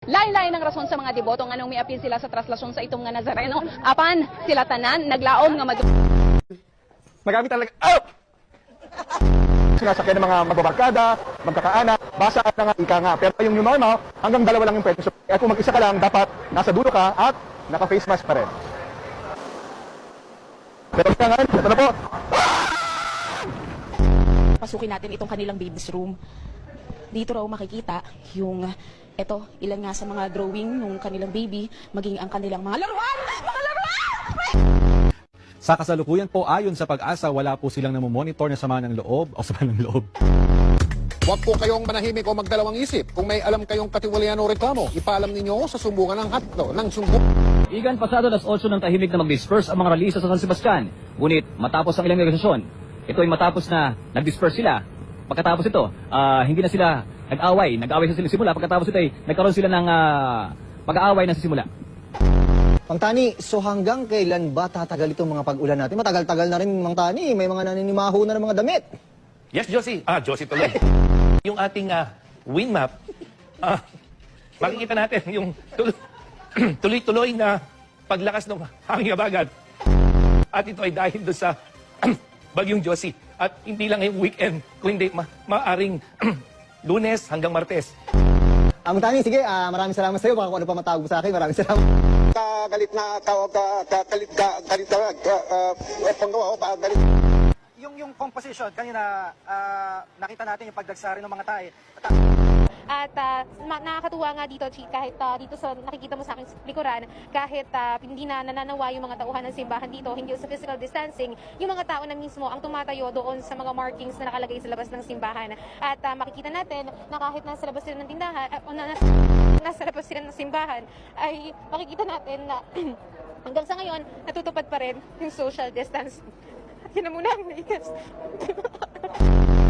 Lain-lain ang rason sa mga deboto nga nung may apil sila sa traslasyon sa itong nga Nazareno. Apan, sila tanan, naglaom nga Marami talaga, sinasakyan ng mga magbabarkada, magkakaanak, basa na nga, ika nga. Pero yung new normal, hanggang 2 lang yung pwede. At kung mag-isa ka lang, dapat nasa dulo ka at naka-face mask pa rin. Pero nga, ito na po. Pasukin natin itong kanilang baby's room. Dito raw makikita yung, ilan nga sa mga drawing ng kanilang baby, maging ang kanilang mga laruan! Mga laruan! Sa kasalukuyan po, ayon sa Pag-asa, wala po silang namomonitor na sama ng loob o sama ng loob. Huwag po kayong manahimik o magdalawang isip. Kung may alam kayong katiwalian o reklamo, ipaalam ninyo sa sumbungan ng hatlo ng sumbungan. Igan, pasado alas 8 ng tahimik na mag-disperse ang mga ralisa sa San Sebastian. Ngunit matapos ang ilang negosasyon, ito ay matapos na nag-disperse sila. Pagkatapos ito, hindi na sila nag-away. Nag-away sa simula. Pagkatapos ito ay nagkaroon sila ng pag-aaway na sa simula. Mang Tani, so hanggang kailan ba tatagal itong mga pag-ulan natin? Matagal-tagal na rin, Mang Tani. May mga naninimaho na ng mga damit. Yes, Josie. Josie tuloy. Yung ating wind map, makikita natin yung tuloy-tuloy na paglakas ng hangin habagat. At ito ay dahil doon sa bagyong Josie. At hindi lang ngayong weekend, kung hindi maaring Lunes hanggang Martes. Mang Tani, sige, maraming salamat sa iyo. Baka kung ano pa matawag mo sa akin, maraming salamat. Yung composition, kanina nakita natin yung pagdagsari ng mga tae. At nakakatuwa nga dito, Chi, kahit dito sa nakikita mo sa aking likuran, kahit hindi na nananawa yung mga tauhan ng simbahan dito, hindi sa physical distancing, yung mga tao na mismo ang tumatayo doon sa mga markings na nakalagay sa labas ng simbahan. At makikita natin na kahit nasa labas sila ng tindahan, nasa labas sila ng simbahan, ay makikita natin na hanggang sa ngayon, natutupad pa rin yung social distance. Yun na muna ang latest.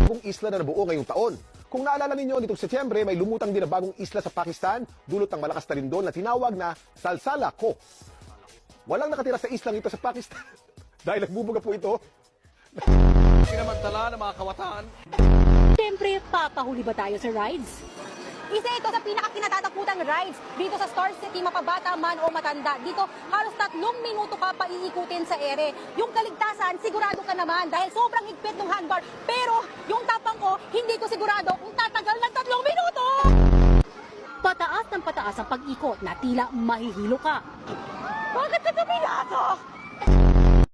Kung isla na nabuo ngayong taon. Kung naalala ninyo, nitong Setyembre, may lumutang din na bagong isla sa Pakistan, dulot ng malakas na lindol na tinawag na Salsala Ko. Walang nakatira sa islang ito sa Pakistan dahil nagbubuga po ito. Pinamantala ng mga kawataan. Siyempre, papahuli ba tayo sa rides? Isa ito sa pinakakinatatakutang rides dito sa Star City, mapabata man o matanda. Dito, halos 3 minuto ka pa iikutin sa ere. Yung kaligtasan, sigurado ka naman dahil sobrang higpit ng handbar. Pero yung tapang ko, hindi ko sigurado kung tatagal ng 3 minuto! Pataas ng pataas ang pag-ikot na tila mahihilo ka. Bakit ka tuminato?